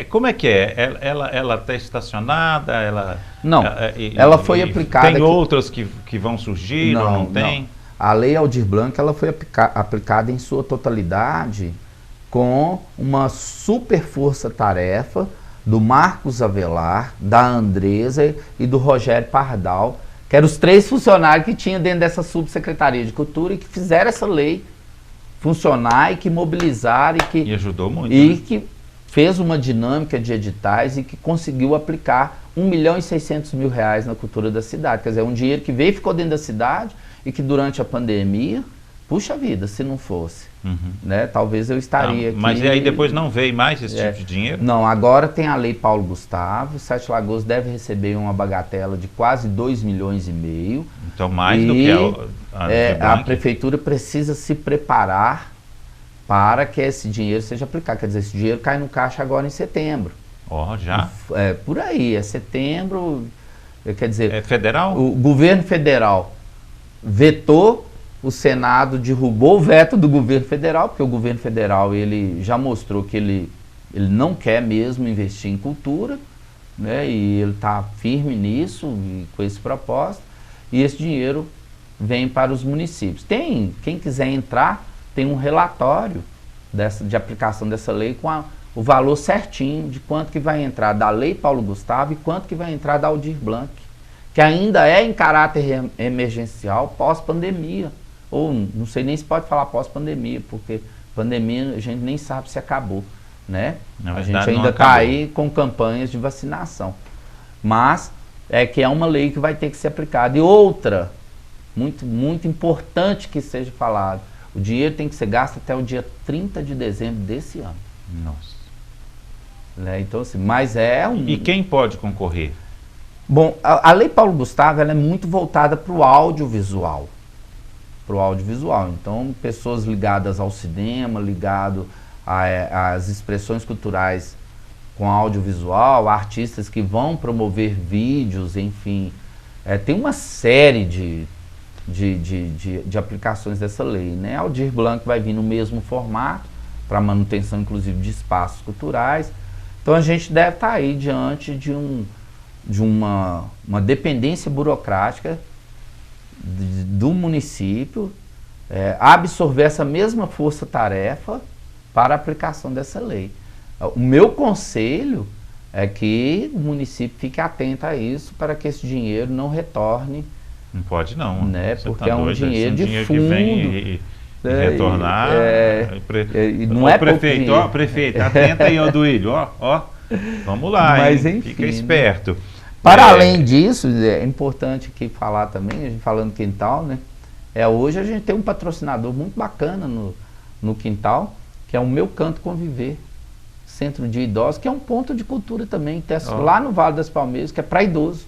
[SPEAKER 1] como é que é? Ela está estacionada?
[SPEAKER 2] Não, ela foi aplicada...
[SPEAKER 1] Tem outras que vão surgir ou não tem?
[SPEAKER 2] A lei Aldir Blanc ela foi aplicada em sua totalidade com uma super força-tarefa do Marcos Avelar, da Andresa e do Rogério Pardal, que eram os 3 funcionários que tinha dentro dessa subsecretaria de cultura e que fizeram essa lei funcionar e que mobilizaram
[SPEAKER 1] e ajudou muito,
[SPEAKER 2] e
[SPEAKER 1] né?
[SPEAKER 2] que fez uma dinâmica de editais e que conseguiu aplicar R$1.600.000 na cultura da cidade. Quer dizer, um dinheiro que veio e ficou dentro da cidade e que durante a pandemia, puxa vida, se não fosse, né, talvez eu estaria aqui.
[SPEAKER 1] Mas e aí depois não veio mais esse tipo de dinheiro?
[SPEAKER 2] Não, agora tem a Lei Paulo Gustavo, Sete Lagoas deve receber uma bagatela de quase 2,5 milhões.
[SPEAKER 1] Então mais do que
[SPEAKER 2] a prefeitura precisa se preparar para que esse dinheiro seja aplicado. Quer dizer, esse dinheiro cai no caixa agora em setembro.
[SPEAKER 1] Já?
[SPEAKER 2] Por aí, é setembro, quer dizer...
[SPEAKER 1] É federal?
[SPEAKER 2] O governo federal vetou, o Senado derrubou o veto do governo federal, porque o governo federal ele já mostrou que ele não quer mesmo investir em cultura, né, e ele está firme nisso, e com esse propósito, e esse dinheiro vem para os municípios. Quem quiser entrar, tem um relatório de aplicação dessa lei com o valor certinho de quanto que vai entrar da Lei Paulo Gustavo e quanto que vai entrar da Aldir Blanc, que ainda é em caráter emergencial pós-pandemia. Ou não sei nem se pode falar pós-pandemia, porque pandemia a gente nem sabe se acabou, né? A gente ainda está aí com campanhas de vacinação. Mas que é uma lei que vai ter que ser aplicada. E outra, muito, muito importante que seja falado, o dinheiro tem que ser gasto até o dia 30 de dezembro desse ano.
[SPEAKER 1] Nossa.
[SPEAKER 2] Né? Então, assim, mas
[SPEAKER 1] E quem pode concorrer?
[SPEAKER 2] Bom, a Lei Paulo Gustavo ela é muito voltada para o audiovisual. Então, pessoas ligadas ao cinema, ligado às expressões culturais com audiovisual, artistas que vão promover vídeos, enfim. Tem uma série de aplicações dessa lei, né? A Aldir Blanc vai vir no mesmo formato, para manutenção, inclusive, de espaços culturais. Então, a gente deve estar aí diante de uma dependência burocrática do município, absorver essa mesma força-tarefa para a aplicação dessa lei. O meu conselho é que o município fique atento a isso para que esse dinheiro não retorne.
[SPEAKER 1] Não pode não.
[SPEAKER 2] Né? Porque é um dinheiro de fundo.
[SPEAKER 1] Que vem e retornar.
[SPEAKER 2] Não é
[SPEAKER 1] prefeito, prefeito, atenta aí, Duílio, vamos lá,
[SPEAKER 2] mas,
[SPEAKER 1] hein?
[SPEAKER 2] Enfim,
[SPEAKER 1] Fica esperto.
[SPEAKER 2] Para além disso, é importante aqui falar também, a gente falando Quintal, né? Hoje a gente tem um patrocinador muito bacana no Quintal, que é o Meu Canto Conviver, Centro de Idosos, que é um ponto de cultura também, tem lá no Vale das Palmeiras, que é para idoso.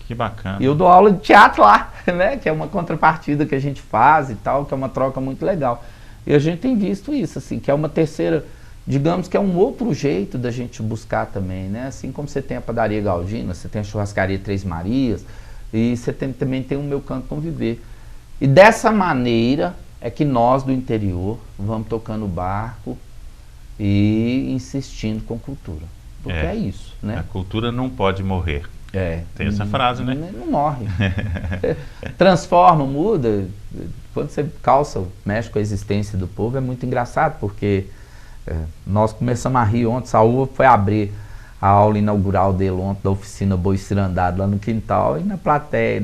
[SPEAKER 1] Que bacana.
[SPEAKER 2] E eu dou aula de teatro lá, né? Que é uma contrapartida que a gente faz e tal, que é uma troca muito legal. E a gente tem visto isso, assim, que é uma terceira, digamos que é um outro jeito da gente buscar também, né? Assim como você tem a Padaria Galdina, você tem a Churrascaria Três Marias, e você também tem o Meu Canto Conviver. E dessa maneira é que nós do interior vamos tocando o barco e insistindo com cultura. Porque é isso, né?
[SPEAKER 1] A cultura não pode morrer. Tem essa frase, né?
[SPEAKER 2] Não morre. Transforma, muda. Quando você mexe com a existência do povo, é muito engraçado, porque nós começamos a rir ontem. Saúl foi abrir a aula inaugural dele ontem, da oficina Boi Cirandado, lá no Quintal, e na plateia,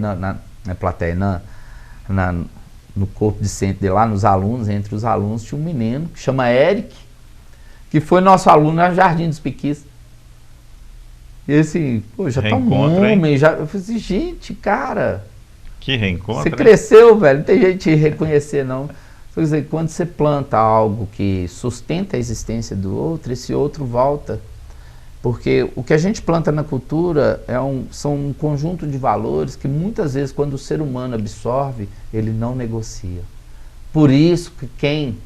[SPEAKER 2] no corpo discente dele, lá nos alunos, entre os alunos, tinha um menino que chama Eric, que foi nosso aluno no Jardim dos Piquis. E assim, pô, já tá um homem, eu falei assim, gente, cara...
[SPEAKER 1] Que reencontro,
[SPEAKER 2] você cresceu, velho, não tem jeito de reconhecer, não. Quer dizer, quando você planta algo que sustenta a existência do outro, esse outro volta. Porque o que a gente planta na cultura são um conjunto de valores que muitas vezes, quando o ser humano absorve, ele não negocia. Por isso que quem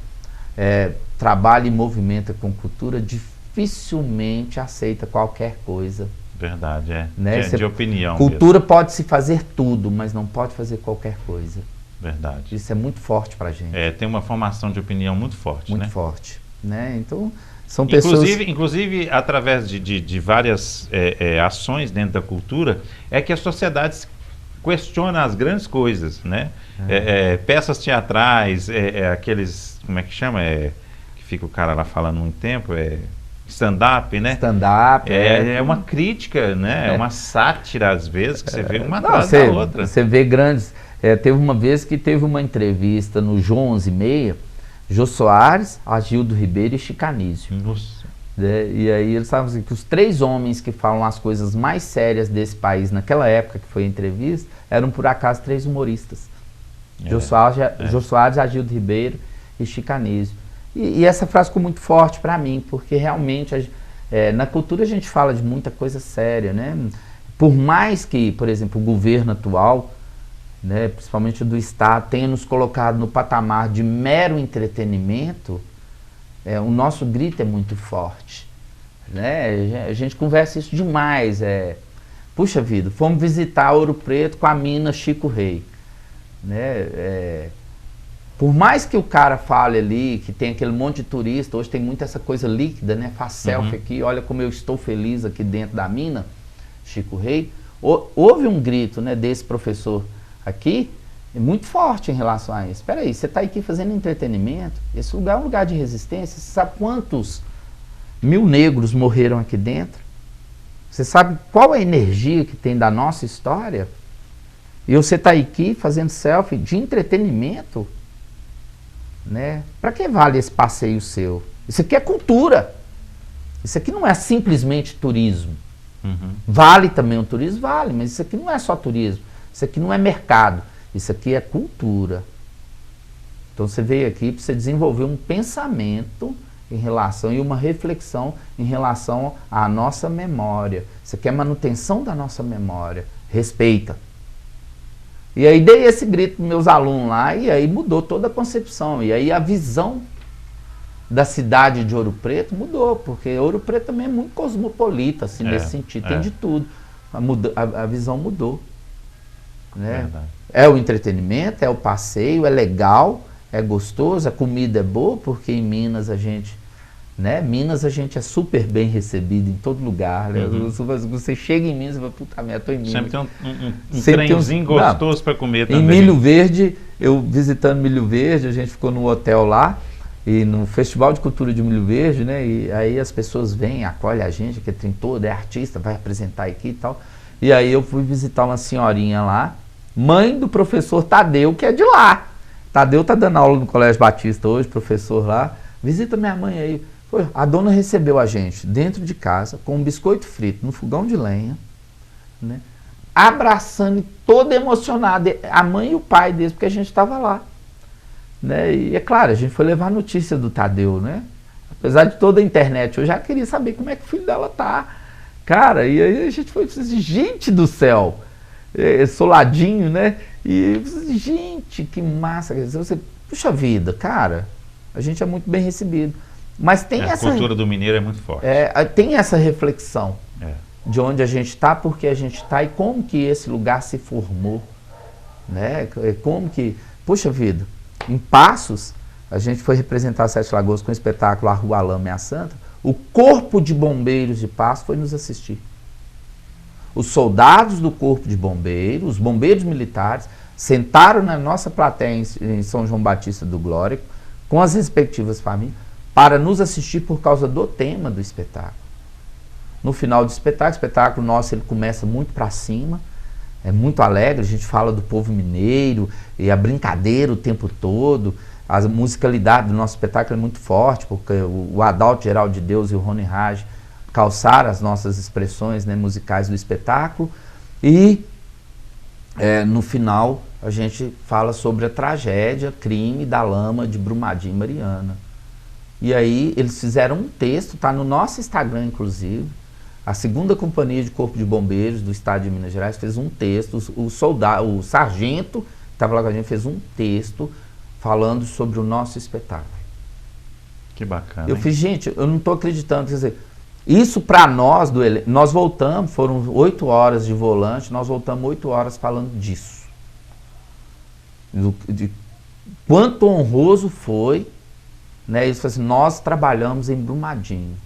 [SPEAKER 2] trabalha e movimenta com cultura dificilmente aceita qualquer coisa.
[SPEAKER 1] Verdade,
[SPEAKER 2] né?
[SPEAKER 1] De opinião.
[SPEAKER 2] Cultura mesmo. Pode se fazer tudo, mas não pode fazer qualquer coisa.
[SPEAKER 1] Verdade.
[SPEAKER 2] Isso é muito forte pra gente.
[SPEAKER 1] Tem uma formação de opinião muito forte,
[SPEAKER 2] muito forte, né? Então, são pessoas...
[SPEAKER 1] Inclusive através de várias ações dentro da cultura, é que a sociedade questiona as grandes coisas, né? Peças teatrais, aqueles, como é que chama? Que fica o cara lá falando muito tempo, stand-up, né?
[SPEAKER 2] Stand-up.
[SPEAKER 1] É uma crítica, né? É uma sátira, às vezes, que você vê uma atrás da outra.
[SPEAKER 2] Você vê grandes... teve uma vez que teve uma entrevista no João 11:30, Jô Soares, Agildo Ribeiro e Chicanísio.
[SPEAKER 1] Nossa.
[SPEAKER 2] E aí eles estavam assim, que os 3 homens que falam as coisas mais sérias desse país naquela época que foi a entrevista, eram por acaso 3 humoristas. Jô Soares, Agildo Ribeiro e Chicanísio. E essa frase ficou muito forte para mim, porque realmente na cultura a gente fala de muita coisa séria, né? Por mais que, por exemplo, o governo atual, né, principalmente do Estado, tenha nos colocado no patamar de mero entretenimento, o nosso grito é muito forte, né? A gente conversa isso demais. Puxa vida, fomos visitar Ouro Preto com a mina Chico Rei, né? Por mais que o cara fale ali que tem aquele monte de turista, hoje tem muito essa coisa líquida, né? Faz selfie aqui, olha como eu estou feliz aqui dentro da mina Chico Rei. Houve um grito, né, desse professor aqui, muito forte em relação a isso. Espera aí, você está aqui fazendo entretenimento, esse lugar é um lugar de resistência, você sabe quantos 1000 negros morreram aqui dentro? Você sabe qual é a energia que tem da nossa história? E você está aqui fazendo selfie de entretenimento, né? Para que vale esse passeio seu? Isso aqui é cultura, isso aqui não é simplesmente turismo. Vale também o turismo? Vale, mas isso aqui não é só turismo, isso aqui não é mercado, isso aqui é cultura. Então você veio aqui para você desenvolver um pensamento em relação e uma reflexão em relação à nossa memória. Isso aqui é manutenção da nossa memória. Respeita. E aí dei esse grito para meus alunos lá e aí mudou toda a concepção. E aí a visão da cidade de Ouro Preto mudou, porque Ouro Preto também é muito cosmopolita, assim, nesse sentido, tem de tudo. A visão mudou. Né? É o entretenimento, é o passeio, é legal, é gostoso, a comida é boa, porque em Minas a gente, né? Minas a gente é super bem recebido em todo lugar. Né? Você chega em Minas e fala, puta merda, tô em Minas.
[SPEAKER 1] Sempre tem um trenzinho gostoso para comer também.
[SPEAKER 2] Em Milho Verde, eu visitando Milho Verde, a gente ficou no hotel lá, e no Festival de Cultura de Milho Verde, né? E aí as pessoas vêm, acolhem a gente, que tem todo, é artista, vai apresentar aqui e tal. E aí eu fui visitar uma senhorinha lá, mãe do professor Tadeu, que é de lá. Tadeu tá dando aula no Colégio Batista hoje, professor lá. Visita minha mãe aí. Pô, a dona recebeu a gente dentro de casa, com um biscoito frito no fogão de lenha, né? Abraçando e toda emocionada, a mãe e o pai deles, porque a gente estava lá. Né? E é claro, a gente foi levar a notícia do Tadeu, né? Apesar de toda a internet, eu já queria saber como é que o filho dela tá. Cara, e aí a gente foi, gente do céu, soladinho, né? E, gente, que massa. Você, puxa vida, cara, a gente é muito bem recebido. Mas tem essa...
[SPEAKER 1] A cultura do mineiro é muito forte.
[SPEAKER 2] Tem essa reflexão de onde a gente está, porque a gente está e como que esse lugar se formou, né? Como que... Puxa vida, em Passos, a gente foi representar Sete Lagoas com o espetáculo A Rua a Lama e a Santa. O Corpo de Bombeiros de Passos foi nos assistir. Os soldados do Corpo de Bombeiros, os bombeiros militares, sentaram na nossa plateia em São João Batista do Glórico, com as respectivas famílias, para nos assistir por causa do tema do espetáculo. No final do espetáculo, o espetáculo nosso ele começa muito para cima, é muito alegre, a gente fala do povo mineiro, e a brincadeira o tempo todo, a musicalidade do nosso espetáculo é muito forte, porque o Adalto Geraldo de Deus e o Rony Raj calçaram as nossas expressões, né, musicais do espetáculo, e no final a gente fala sobre a tragédia, crime da lama de Brumadinho e Mariana. E aí eles fizeram um texto, está no nosso Instagram inclusive, a 2ª Companhia de Corpo de Bombeiros do Estado de Minas Gerais fez um texto, o sargento que estava lá com a gente fez um texto falando sobre o nosso espetáculo.
[SPEAKER 1] Que bacana.
[SPEAKER 2] Eu fiz, gente, eu não estou acreditando, quer dizer, isso para nós, nós voltamos, foram 8 horas de volante, nós voltamos 8 horas falando disso. De quanto honroso foi, né? Eles falaram assim, nós trabalhamos em Brumadinho.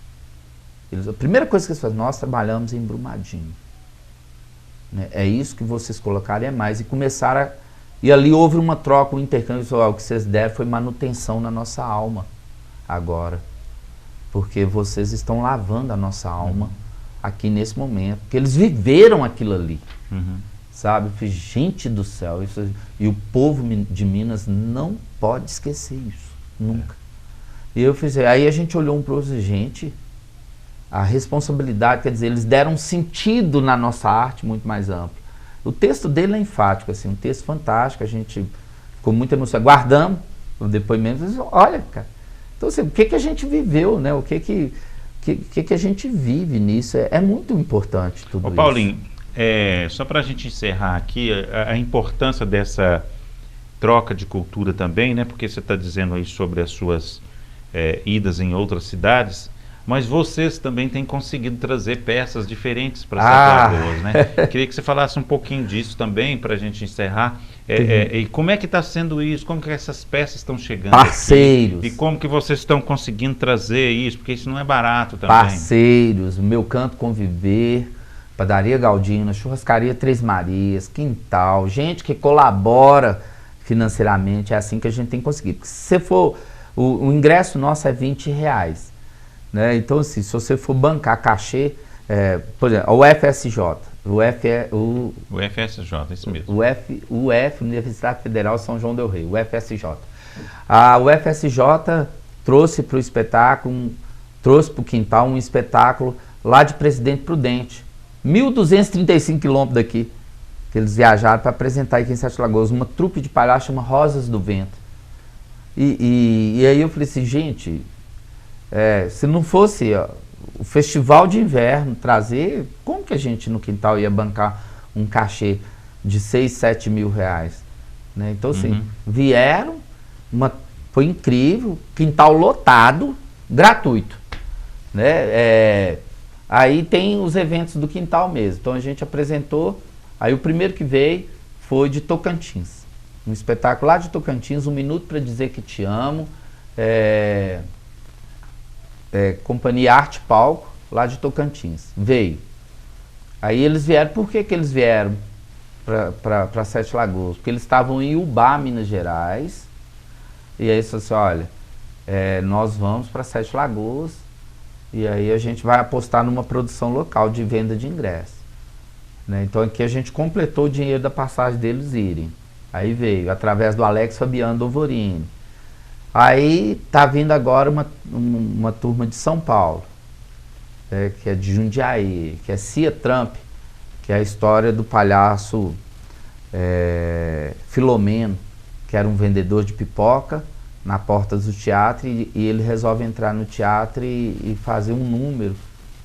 [SPEAKER 2] A primeira coisa que eles fazem, nós trabalhamos em Brumadinho. Né? É isso que vocês colocaram, é mais. E começaram e ali houve uma troca, um intercâmbio, o que vocês deram foi manutenção na nossa alma. agora, porque vocês estão lavando a nossa alma aqui nesse momento, porque eles viveram aquilo ali, sabe? Eu falei, gente do céu, isso, e o povo de Minas não pode esquecer isso, nunca. E eu fiz, aí a gente olhou um para o outro, gente, a responsabilidade, quer dizer, eles deram um sentido na nossa arte muito mais amplo. O texto dele é enfático, assim, um texto fantástico, a gente ficou muito emocionado, guardamos o depoimento, olha, cara, então assim, o que a gente viveu, né, o que a gente vive nisso, é muito importante tudo isso.
[SPEAKER 1] Paulinho, só para a gente encerrar aqui, a importância dessa troca de cultura também, né, porque você está dizendo aí sobre as suas idas em outras cidades, mas vocês também têm conseguido trazer peças diferentes para Sete Lagoas, né? Queria que você falasse um pouquinho disso também, para a gente encerrar. E como é que está sendo isso? Como que essas peças estão chegando?
[SPEAKER 2] Parceiros.
[SPEAKER 1] Aqui? E como que vocês estão conseguindo trazer isso? Porque isso não é barato também.
[SPEAKER 2] Parceiros, Meu Canto Conviver, Padaria Galdina, Churrascaria Três Marias, Quintal, gente que colabora financeiramente, é assim que a gente tem conseguido. Porque se você for... O ingresso nosso é R$20, né? Então, assim, se você for bancar cachê, por exemplo, o FSJ,
[SPEAKER 1] o FSJ, isso mesmo.
[SPEAKER 2] O Universidade Federal São João del Rei, o FSJ. O FSJ trouxe para o espetáculo, trouxe para o Quintal um espetáculo lá de Presidente Prudente, 1.235 quilômetros daqui, que eles viajaram para apresentar aqui em Sete Lagoas, uma trupe de palhaço chama Rosas do Vento. E aí eu falei assim, gente, se não fosse o festival de inverno trazer, como que a gente no Quintal ia bancar um cachê de 6, 7 mil reais? Né? Então assim, vieram, foi incrível, Quintal lotado, gratuito. Né? Aí tem os eventos do Quintal mesmo, então a gente apresentou, aí o primeiro que veio foi de Tocantins. Um espetáculo lá de Tocantins, 1 minuto para dizer que te amo, Companhia Arte Palco, lá de Tocantins, veio. Aí eles vieram, por que eles vieram para Sete Lagoas? Porque eles estavam em Ubá, Minas Gerais, e aí eles falaram assim, olha, nós vamos para Sete Lagoas, e aí a gente vai apostar numa produção local de venda de ingresso. Né? Então aqui a gente completou o dinheiro da passagem deles irem. Aí veio, através do Alex Fabiano Dovorini. Aí tá vindo agora uma turma de São Paulo, que é de Jundiaí, que é Cia Trump, que é a história do palhaço Filomeno, que era um vendedor de pipoca na porta do teatro, e ele resolve entrar no teatro e fazer um número.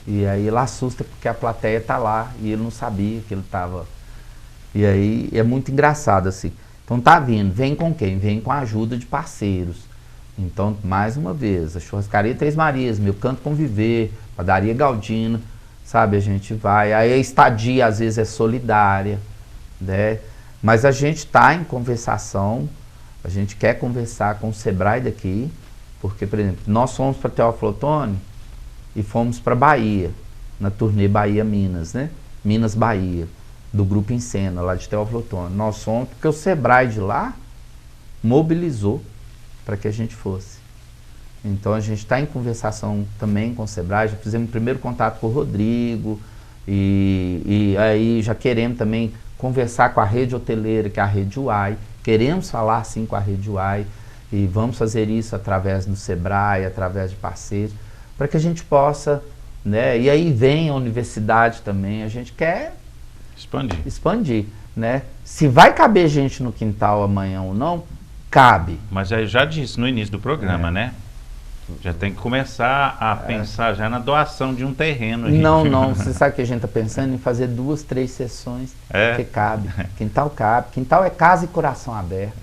[SPEAKER 2] E aí ele assusta porque a plateia tá lá e ele não sabia que ele estava... E aí é muito engraçado assim. Então tá vindo, vem com quem? Vem com a ajuda de parceiros. Então, mais uma vez, a Churrascaria Três Marias, Meu Canto Conviver, Padaria Galdina, sabe? A gente vai, aí a estadia às vezes é solidária, né? Mas a gente tá em conversação, a gente quer conversar com o Sebrae daqui, porque, por exemplo, nós fomos para Teófilo Otoni e fomos para Bahia, na turnê Bahia-Minas, né? Minas-Bahia. Do Grupo Em Cena, lá de Teófilo Otoni. Nós fomos, porque o Sebrae de lá mobilizou para que a gente fosse. Então a gente está em conversação também com o Sebrae, já fizemos o primeiro contato com o Rodrigo, e aí já queremos também conversar com a rede hoteleira, que é a Rede Uai, queremos falar sim com a Rede Uai, e vamos fazer isso através do Sebrae, através de parceiros, para que a gente possa, né, e aí vem a universidade também, a gente quer expandir, né? Se vai caber gente no Quintal amanhã ou não, cabe.
[SPEAKER 1] Mas eu já disse no início do programa, né? Já tem que começar a pensar já na doação de um terreno.
[SPEAKER 2] Não, você sabe que a gente está pensando em fazer 2, 3 sessões, porque cabe. Quintal cabe. Quintal é casa e coração aberto.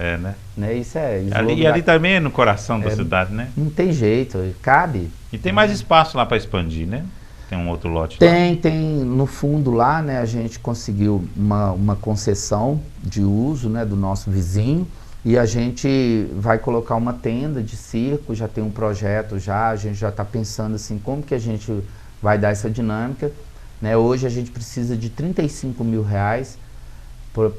[SPEAKER 2] Né? Isso é...
[SPEAKER 1] E ali também é no coração da cidade, né?
[SPEAKER 2] Não tem jeito, cabe.
[SPEAKER 1] E tem mais espaço lá para expandir, né? Tem um outro lote
[SPEAKER 2] lá? Tem no fundo lá, né, a gente conseguiu uma concessão de uso, né, do nosso vizinho, e a gente vai colocar uma tenda de circo, já tem um projeto já, a gente já está pensando assim, como que a gente vai dar essa dinâmica, né? Hoje a gente precisa de R$35 mil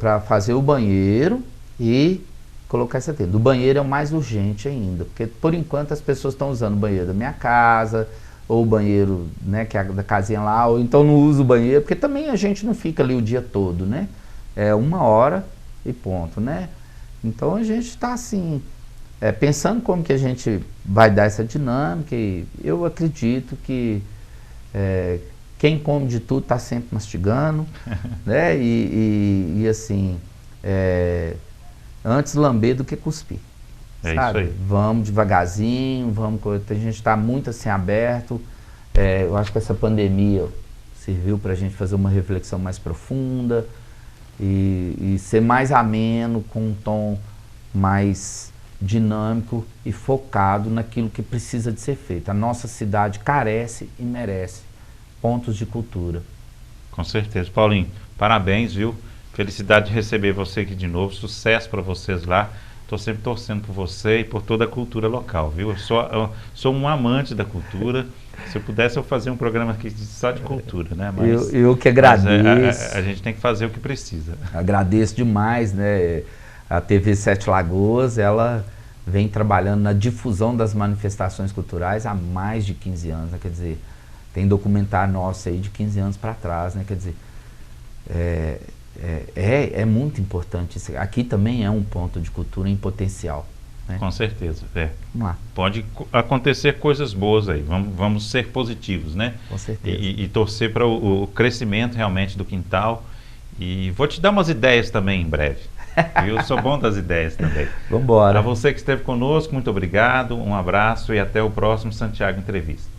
[SPEAKER 2] para fazer o banheiro e colocar essa tenda. O banheiro é o mais urgente ainda, porque por enquanto as pessoas estão usando o banheiro da minha casa, ou o banheiro, né, que é da casinha lá, ou então não usa o banheiro, porque também a gente não fica ali o dia todo, né? É 1 hora e ponto, né? Então a gente está assim, pensando como que a gente vai dar essa dinâmica, e eu acredito que quem come de tudo está sempre mastigando, né? E assim, antes lamber do que cuspir, sabe?
[SPEAKER 1] Isso aí.
[SPEAKER 2] Vamos devagarzinho, a gente está muito assim aberto. Eu acho que essa pandemia serviu para a gente fazer uma reflexão mais profunda e ser mais ameno, com um tom mais dinâmico e focado naquilo que precisa de ser feito. A nossa cidade carece e merece pontos de cultura.
[SPEAKER 1] Com certeza. Paulinho, parabéns, viu? Felicidade de receber você aqui de novo. Sucesso para vocês lá. Estou sempre torcendo por você e por toda a cultura local, viu? Eu sou um amante da cultura. Se eu pudesse, eu fazia um programa aqui só de cultura, né? Mas,
[SPEAKER 2] eu que agradeço.
[SPEAKER 1] A gente tem que fazer o que precisa.
[SPEAKER 2] Agradeço demais, né? A TV Sete Lagoas, ela vem trabalhando na difusão das manifestações culturais há mais de 15 anos, né? Quer dizer, tem documentário nosso aí de 15 anos para trás, né? Quer dizer, é muito importante isso. Aqui também é um ponto de cultura em potencial, né?
[SPEAKER 1] Com certeza,
[SPEAKER 2] Vamos lá.
[SPEAKER 1] Pode acontecer coisas boas aí, vamos ser positivos, né?
[SPEAKER 2] Com certeza.
[SPEAKER 1] E torcer para o crescimento realmente do quintal. E vou te dar umas ideias também em breve. Eu sou bom das ideias também.
[SPEAKER 2] Vamos embora.
[SPEAKER 1] Para você que esteve conosco, muito obrigado, um abraço e até o próximo Santiago Entrevista.